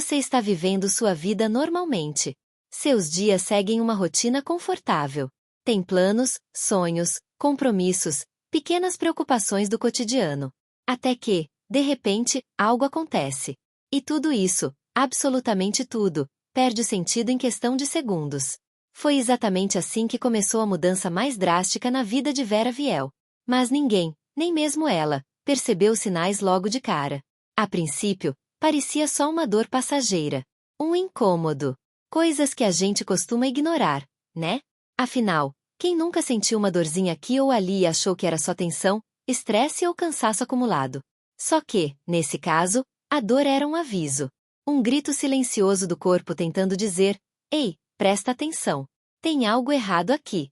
você está vivendo sua vida normalmente. Seus dias seguem uma rotina confortável. Tem planos, sonhos, compromissos, pequenas preocupações do cotidiano. Até que, de repente, algo acontece. E tudo isso, absolutamente tudo, perde sentido em questão de segundos. Foi exatamente assim que começou a mudança mais drástica na vida de Vera Viel. Mas ninguém, nem mesmo ela, percebeu os sinais logo de cara. A princípio, parecia só uma dor passageira. Um incômodo. Coisas que a gente costuma ignorar, né? Afinal, quem nunca sentiu uma dorzinha aqui ou ali e achou que era só tensão, estresse ou cansaço acumulado? Só que, nesse caso, a dor era um aviso. Um grito silencioso do corpo tentando dizer: "Ei, presta atenção. Tem algo errado aqui."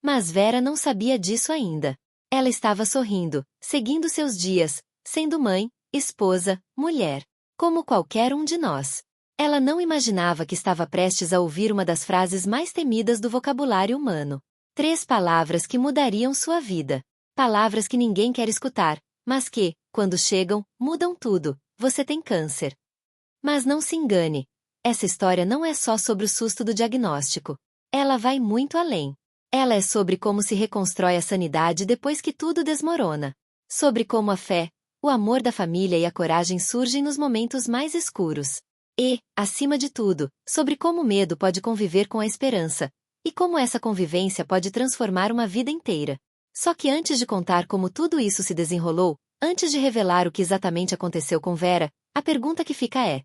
Mas Vera não sabia disso ainda. Ela estava sorrindo, seguindo seus dias, sendo mãe, esposa, mulher. Como qualquer um de nós. Ela não imaginava que estava prestes a ouvir uma das frases mais temidas do vocabulário humano. 3 palavras que mudariam sua vida. Palavras que ninguém quer escutar, mas que, quando chegam, mudam tudo. Você tem câncer. Mas não se engane. Essa história não é só sobre o susto do diagnóstico. Ela vai muito além. Ela é sobre como se reconstrói a sanidade depois que tudo desmorona. Sobre como a fé, o amor da família e a coragem surgem nos momentos mais escuros. E, acima de tudo, sobre como o medo pode conviver com a esperança, e como essa convivência pode transformar uma vida inteira. Só que antes de contar como tudo isso se desenrolou, antes de revelar o que exatamente aconteceu com Vera, a pergunta que fica é: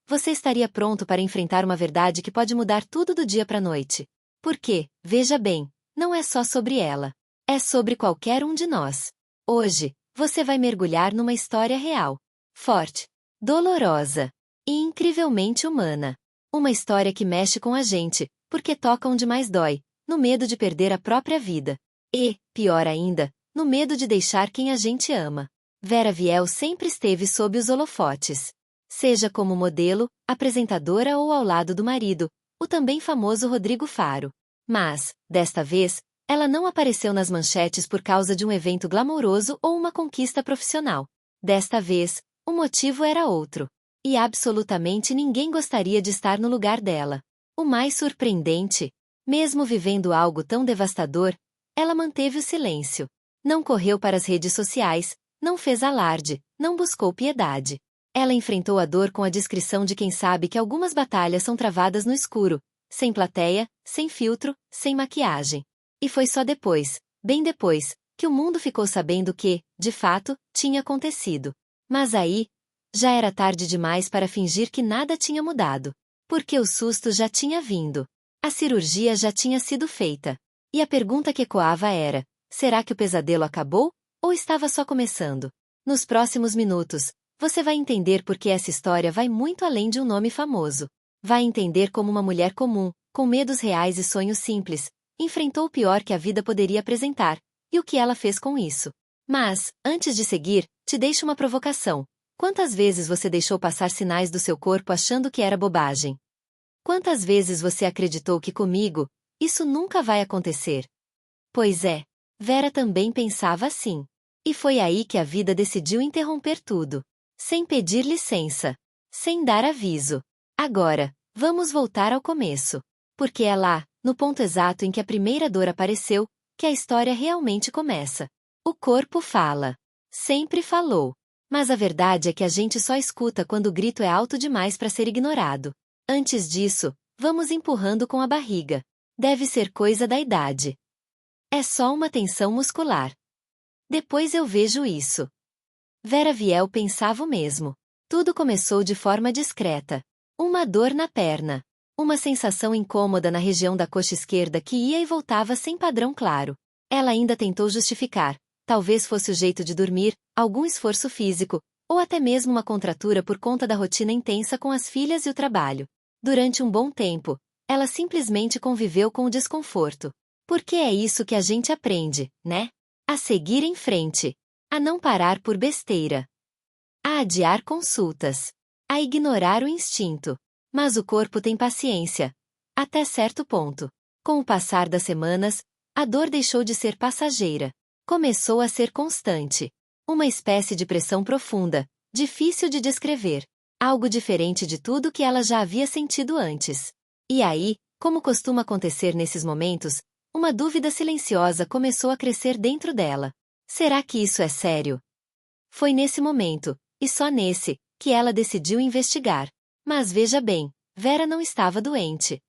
você estaria pronto para enfrentar uma verdade que pode mudar tudo do dia para a noite? Porque, veja bem, não é só sobre ela. É sobre qualquer um de nós. Hoje, você vai mergulhar numa história real. Forte. Dolorosa. E incrivelmente humana. Uma história que mexe com a gente, porque toca onde mais dói, no medo de perder a própria vida. E, pior ainda, no medo de deixar quem a gente ama. Vera Viel sempre esteve sob os holofotes. Seja como modelo, apresentadora ou ao lado do marido, o também famoso Rodrigo Faro. Mas, desta vez, ela não apareceu nas manchetes por causa de um evento glamouroso ou uma conquista profissional. Desta vez, o motivo era outro. E absolutamente ninguém gostaria de estar no lugar dela. O mais surpreendente, mesmo vivendo algo tão devastador, ela manteve o silêncio. Não correu para as redes sociais, não fez alarde, não buscou piedade. Ela enfrentou a dor com a discrição de quem sabe que algumas batalhas são travadas no escuro, sem plateia, sem filtro, sem maquiagem. E foi só depois, bem depois, que o mundo ficou sabendo o que, de fato, tinha acontecido. Mas aí, já era tarde demais para fingir que nada tinha mudado. Porque o susto já tinha vindo. A cirurgia já tinha sido feita. E a pergunta que ecoava era: será que o pesadelo acabou? Ou estava só começando? Nos próximos minutos, você vai entender por que essa história vai muito além de um nome famoso. Vai entender como uma mulher comum, com medos reais e sonhos simples, enfrentou o pior que a vida poderia apresentar, e o que ela fez com isso. Mas, antes de seguir, te deixo uma provocação. Quantas vezes você deixou passar sinais do seu corpo achando que era bobagem? Quantas vezes você acreditou que comigo, isso nunca vai acontecer? Pois é, Vera também pensava assim. E foi aí que a vida decidiu interromper tudo. Sem pedir licença. Sem dar aviso. Agora, vamos voltar ao começo. Porque é lá, no ponto exato em que a primeira dor apareceu, que a história realmente começa. O corpo fala. Sempre falou. Mas a verdade é que a gente só escuta quando o grito é alto demais para ser ignorado. Antes disso, vamos empurrando com a barriga. Deve ser coisa da idade. É só uma tensão muscular. Depois eu vejo isso. Vera Viel pensava o mesmo. Tudo começou de forma discreta. Uma dor na perna. Uma sensação incômoda na região da coxa esquerda que ia e voltava sem padrão claro. Ela ainda tentou justificar. Talvez fosse o jeito de dormir, algum esforço físico, ou até mesmo uma contratura por conta da rotina intensa com as filhas e o trabalho. Durante um bom tempo, ela simplesmente conviveu com o desconforto. Porque é isso que a gente aprende, né? A seguir em frente. A não parar por besteira. A adiar consultas. A ignorar o instinto. Mas o corpo tem paciência. Até certo ponto. Com o passar das semanas, a dor deixou de ser passageira. Começou a ser constante. Uma espécie de pressão profunda, difícil de descrever. Algo diferente de tudo que ela já havia sentido antes. E aí, como costuma acontecer nesses momentos, uma dúvida silenciosa começou a crescer dentro dela. Será que isso é sério? Foi nesse momento, e só nesse, que ela decidiu investigar. Mas veja bem, Vera não estava doente.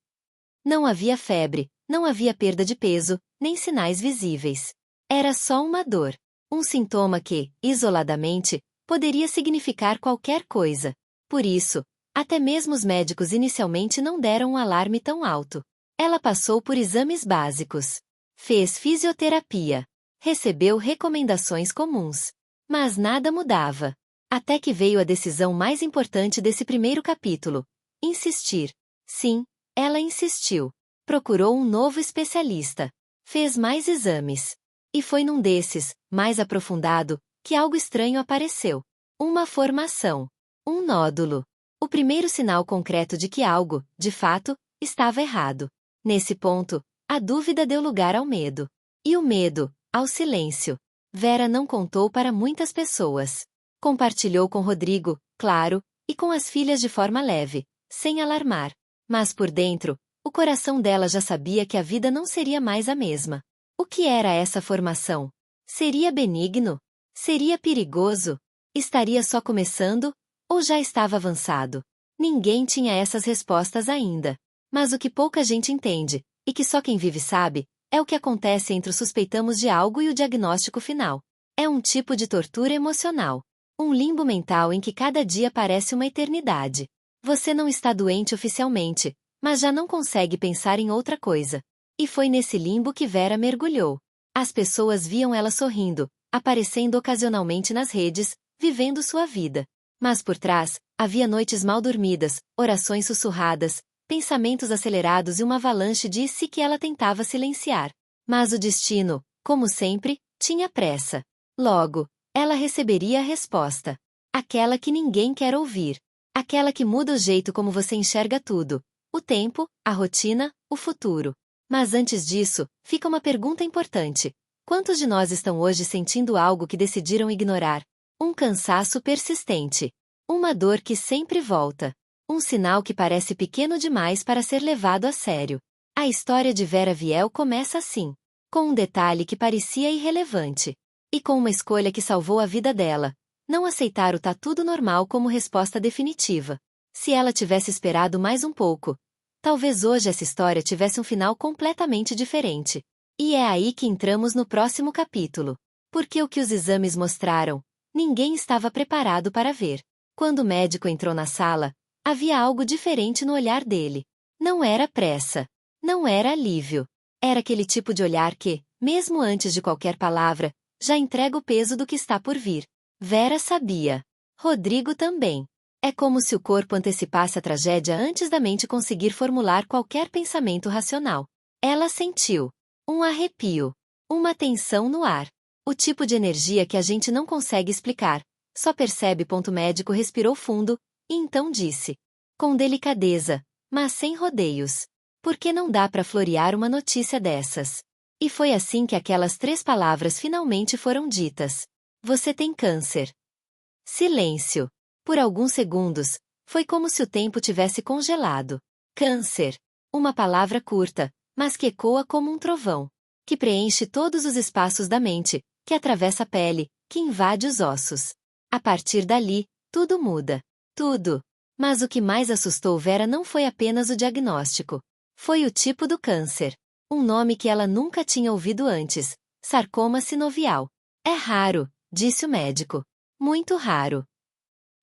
Não havia febre, não havia perda de peso, nem sinais visíveis. Era só uma dor. Um sintoma que, isoladamente, poderia significar qualquer coisa. Por isso, até mesmo os médicos inicialmente não deram um alarme tão alto. Ela passou por exames básicos. Fez fisioterapia. Recebeu recomendações comuns. Mas nada mudava. Até que veio a decisão mais importante desse primeiro capítulo. Insistir. Sim, ela insistiu. Procurou um novo especialista. Fez mais exames. E foi num desses, mais aprofundado, que algo estranho apareceu. Uma formação. Um nódulo. O primeiro sinal concreto de que algo, de fato, estava errado. Nesse ponto, a dúvida deu lugar ao medo. E o medo, ao silêncio. Vera não contou para muitas pessoas. Compartilhou com Rodrigo, claro, e com as filhas de forma leve, sem alarmar. Mas por dentro, o coração dela já sabia que a vida não seria mais a mesma. O que era essa formação? Seria benigno? Seria perigoso? Estaria só começando? Ou já estava avançado? Ninguém tinha essas respostas ainda. Mas o que pouca gente entende, e que só quem vive sabe, é o que acontece entre o suspeitamos de algo e o diagnóstico final. É um tipo de tortura emocional. Um limbo mental em que cada dia parece uma eternidade. Você não está doente oficialmente, mas já não consegue pensar em outra coisa. E foi nesse limbo que Vera mergulhou. As pessoas viam ela sorrindo, aparecendo ocasionalmente nas redes, vivendo sua vida. Mas por trás, havia noites mal dormidas, orações sussurradas, pensamentos acelerados e uma avalanche de si que ela tentava silenciar. Mas o destino, como sempre, tinha pressa. Logo, ela receberia a resposta. Aquela que ninguém quer ouvir. Aquela que muda o jeito como você enxerga tudo. O tempo, a rotina, o futuro. Mas antes disso, fica uma pergunta importante. Quantos de nós estão hoje sentindo algo que decidiram ignorar? Um cansaço persistente. Uma dor que sempre volta. Um sinal que parece pequeno demais para ser levado a sério. A história de Vera Viel começa assim. Com um detalhe que parecia irrelevante. E com uma escolha que salvou a vida dela. Não aceitar o tá tudo normal como resposta definitiva. Se ela tivesse esperado mais um pouco, talvez hoje essa história tivesse um final completamente diferente. E é aí que entramos no próximo capítulo. Porque o que os exames mostraram, ninguém estava preparado para ver. Quando o médico entrou na sala, havia algo diferente no olhar dele. Não era pressa. Não era alívio. Era aquele tipo de olhar que, mesmo antes de qualquer palavra, já entrega o peso do que está por vir. Vera sabia. Rodrigo também. É como se o corpo antecipasse a tragédia antes da mente conseguir formular qualquer pensamento racional. Ela sentiu um arrepio, uma tensão no ar. O tipo de energia que a gente não consegue explicar. Só percebe. Médico respirou fundo, e então disse. Com delicadeza, mas sem rodeios. Por que não dá para florear uma notícia dessas? E foi assim que aquelas 3 palavras finalmente foram ditas. Você tem câncer. Silêncio. Por alguns segundos, foi como se o tempo tivesse congelado. Câncer. Uma palavra curta, mas que ecoa como um trovão. Que preenche todos os espaços da mente, que atravessa a pele, que invade os ossos. A partir dali, tudo muda. Tudo. Mas o que mais assustou Vera não foi apenas o diagnóstico. Foi o tipo do câncer. Um nome que ela nunca tinha ouvido antes. Sarcoma sinovial. É raro, disse o médico. Muito raro.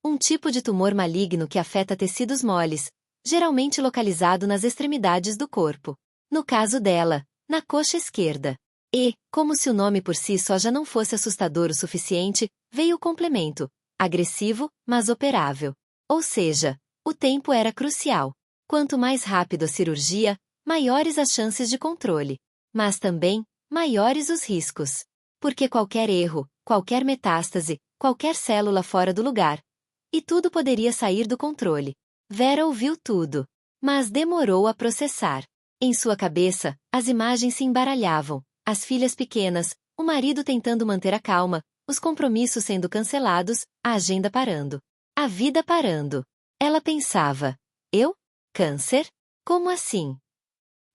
Um tipo de tumor maligno que afeta tecidos moles, geralmente localizado nas extremidades do corpo. No caso dela, na coxa esquerda. E, como se o nome por si só já não fosse assustador o suficiente, veio o complemento. Agressivo, mas operável. Ou seja, o tempo era crucial. Quanto mais rápido a cirurgia, maiores as chances de controle. Mas também, maiores os riscos. Porque qualquer erro, qualquer metástase, qualquer célula fora do lugar. E tudo poderia sair do controle. Vera ouviu tudo. Mas demorou a processar. Em sua cabeça, as imagens se embaralhavam. As filhas pequenas, o marido tentando manter a calma, os compromissos sendo cancelados, a agenda parando. A vida parando. Ela pensava: eu? Câncer? Como assim?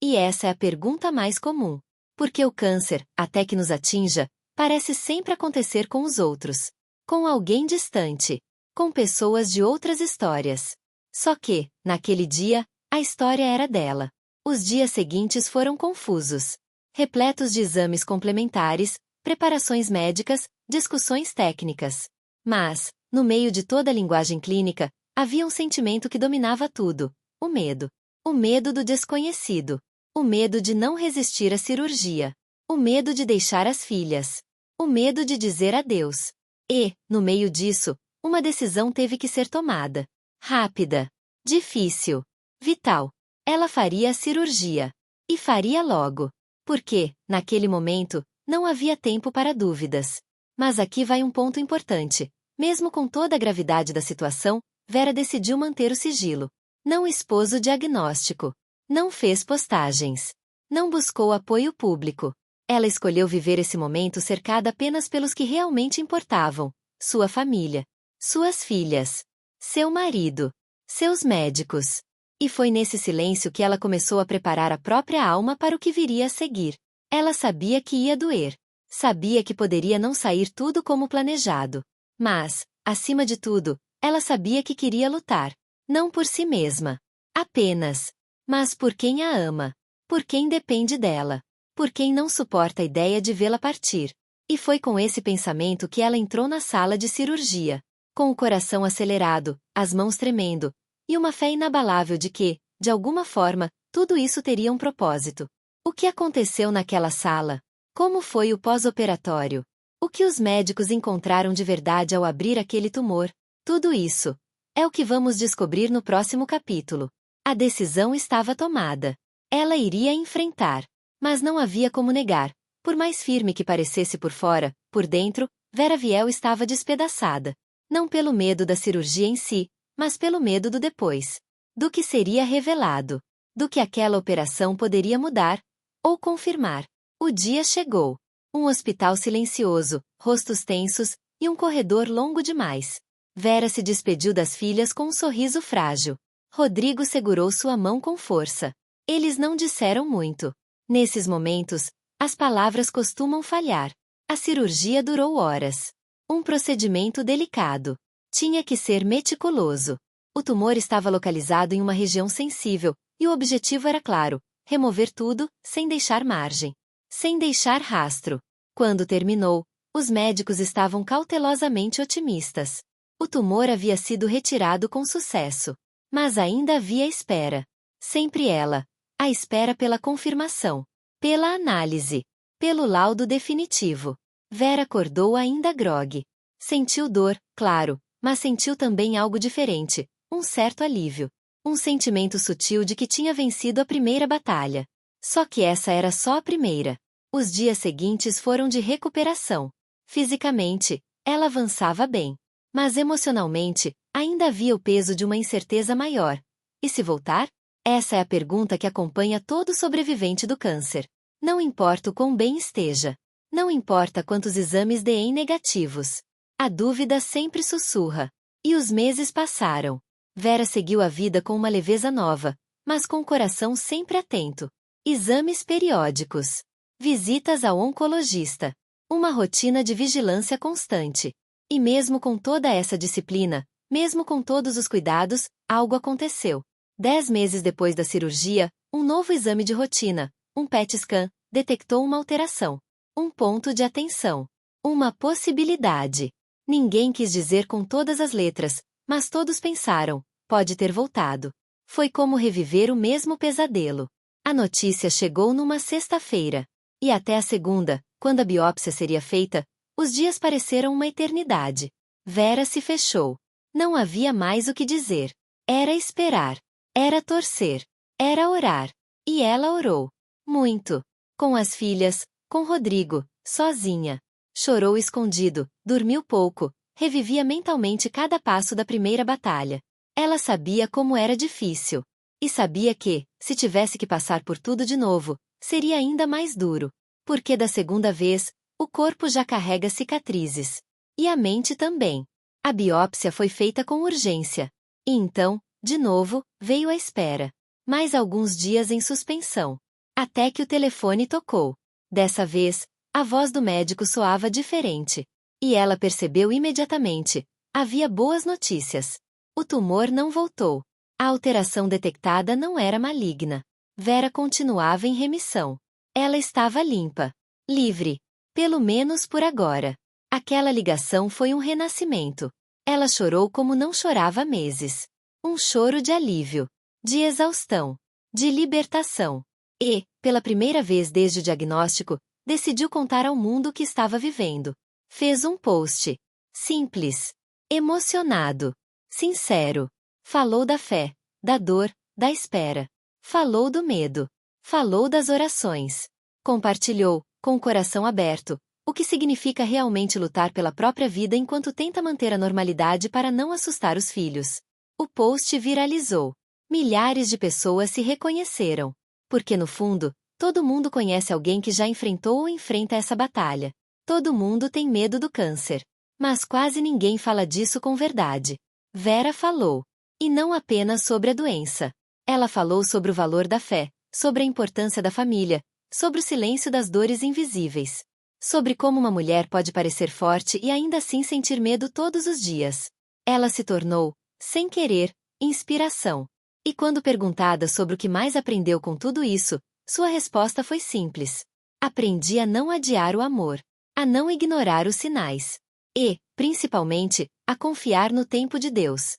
E essa é a pergunta mais comum. Porque o câncer, até que nos atinja, parece sempre acontecer com os outros. Com alguém distante. Com pessoas de outras histórias. Só que, naquele dia, a história era dela. Os dias seguintes foram confusos. Repletos de exames complementares, preparações médicas, discussões técnicas. Mas, no meio de toda a linguagem clínica, havia um sentimento que dominava tudo: o medo. O medo do desconhecido. O medo de não resistir à cirurgia. O medo de deixar as filhas. O medo de dizer adeus. E, no meio disso, uma decisão teve que ser tomada. Rápida. Difícil. Vital. Ela faria a cirurgia. E faria logo. Porque, naquele momento, não havia tempo para dúvidas. Mas aqui vai um ponto importante. Mesmo com toda a gravidade da situação, Vera decidiu manter o sigilo. Não expôs o diagnóstico. Não fez postagens. Não buscou apoio público. Ela escolheu viver esse momento cercada apenas pelos que realmente importavam: sua família, suas filhas, seu marido, seus médicos. E foi nesse silêncio que ela começou a preparar a própria alma para o que viria a seguir. Ela sabia que ia doer. Sabia que poderia não sair tudo como planejado. Mas, acima de tudo, ela sabia que queria lutar. Não por si mesma. Apenas. Mas por quem a ama. Por quem depende dela. Por quem não suporta a ideia de vê-la partir. E foi com esse pensamento que ela entrou na sala de cirurgia. Com o coração acelerado, as mãos tremendo, e uma fé inabalável de que, de alguma forma, tudo isso teria um propósito. O que aconteceu naquela sala? Como foi o pós-operatório? O que os médicos encontraram de verdade ao abrir aquele tumor? Tudo isso é o que vamos descobrir no próximo capítulo. A decisão estava tomada. Ela iria enfrentar. Mas não havia como negar. Por mais firme que parecesse por fora, por dentro, Vera Viel estava despedaçada. Não pelo medo da cirurgia em si, mas pelo medo do depois. Do que seria revelado. Do que aquela operação poderia mudar ou confirmar. O dia chegou. Um hospital silencioso, rostos tensos, e um corredor longo demais. Vera se despediu das filhas com um sorriso frágil. Rodrigo segurou sua mão com força. Eles não disseram muito. Nesses momentos, as palavras costumam falhar. A cirurgia durou horas. Um procedimento delicado. Tinha que ser meticuloso. O tumor estava localizado em uma região sensível, e o objetivo era claro: remover tudo, sem deixar margem. Sem deixar rastro. Quando terminou, os médicos estavam cautelosamente otimistas. O tumor havia sido retirado com sucesso. Mas ainda havia espera. Sempre ela. A espera pela confirmação. Pela análise. Pelo laudo definitivo. Vera acordou ainda grogue. Sentiu dor, claro, mas sentiu também algo diferente, um certo alívio. Um sentimento sutil de que tinha vencido a primeira batalha. Só que essa era só a primeira. Os dias seguintes foram de recuperação. Fisicamente, ela avançava bem. Mas emocionalmente, ainda havia o peso de uma incerteza maior. E se voltar? Essa é a pergunta que acompanha todo sobrevivente do câncer. Não importa o quão bem esteja. Não importa quantos exames deem negativos. A dúvida sempre sussurra. E os meses passaram. Vera seguiu a vida com uma leveza nova, mas com o coração sempre atento. Exames periódicos. Visitas ao oncologista. Uma rotina de vigilância constante. E mesmo com toda essa disciplina, mesmo com todos os cuidados, algo aconteceu. 10 meses depois da cirurgia, um novo exame de rotina, um PET scan, detectou uma alteração. Um ponto de atenção. Uma possibilidade. Ninguém quis dizer com todas as letras, mas todos pensaram: pode ter voltado. Foi como reviver o mesmo pesadelo. A notícia chegou numa sexta-feira. E até a segunda, quando a biópsia seria feita, os dias pareceram uma eternidade. Vera se fechou. Não havia mais o que dizer. Era esperar. Era torcer. Era orar. E ela orou. Muito. Com as filhas, com Rodrigo, sozinha. Chorou escondido, dormiu pouco, revivia mentalmente cada passo da primeira batalha. Ela sabia como era difícil. E sabia que, se tivesse que passar por tudo de novo, seria ainda mais duro. Porque da segunda vez, o corpo já carrega cicatrizes. E a mente também. A biópsia foi feita com urgência. E então, de novo, veio a espera. Mais alguns dias em suspensão. Até que o telefone tocou. Dessa vez, a voz do médico soava diferente. E ela percebeu imediatamente. Havia boas notícias. O tumor não voltou. A alteração detectada não era maligna. Vera continuava em remissão. Ela estava limpa. Livre. Pelo menos por agora. Aquela ligação foi um renascimento. Ela chorou como não chorava há meses. Um choro de alívio. De exaustão. De libertação. E, pela primeira vez desde o diagnóstico, decidiu contar ao mundo o que estava vivendo. Fez um post. Simples. Emocionado. Sincero. Falou da fé, da dor, da espera. Falou do medo. Falou das orações. Compartilhou, com o coração aberto, o que significa realmente lutar pela própria vida enquanto tenta manter a normalidade para não assustar os filhos. O post viralizou. Milhares de pessoas se reconheceram. Porque no fundo, todo mundo conhece alguém que já enfrentou ou enfrenta essa batalha. Todo mundo tem medo do câncer. Mas quase ninguém fala disso com verdade. Vera falou. E não apenas sobre a doença. Ela falou sobre o valor da fé, sobre a importância da família, sobre o silêncio das dores invisíveis. Sobre como uma mulher pode parecer forte e ainda assim sentir medo todos os dias. Ela se tornou, sem querer, inspiração. E quando perguntada sobre o que mais aprendeu com tudo isso, sua resposta foi simples. Aprendi a não adiar o amor. A não ignorar os sinais. E, principalmente, a confiar no tempo de Deus.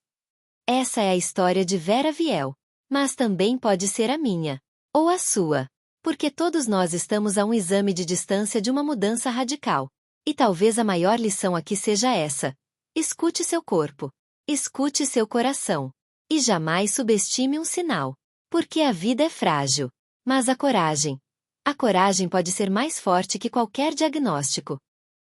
Essa é a história de Vera Viel. Mas também pode ser a minha. Ou a sua. Porque todos nós estamos a um exame de distância de uma mudança radical. E talvez a maior lição aqui seja essa. Escute seu corpo. Escute seu coração. E jamais subestime um sinal. Porque a vida é frágil. Mas a coragem pode ser mais forte que qualquer diagnóstico.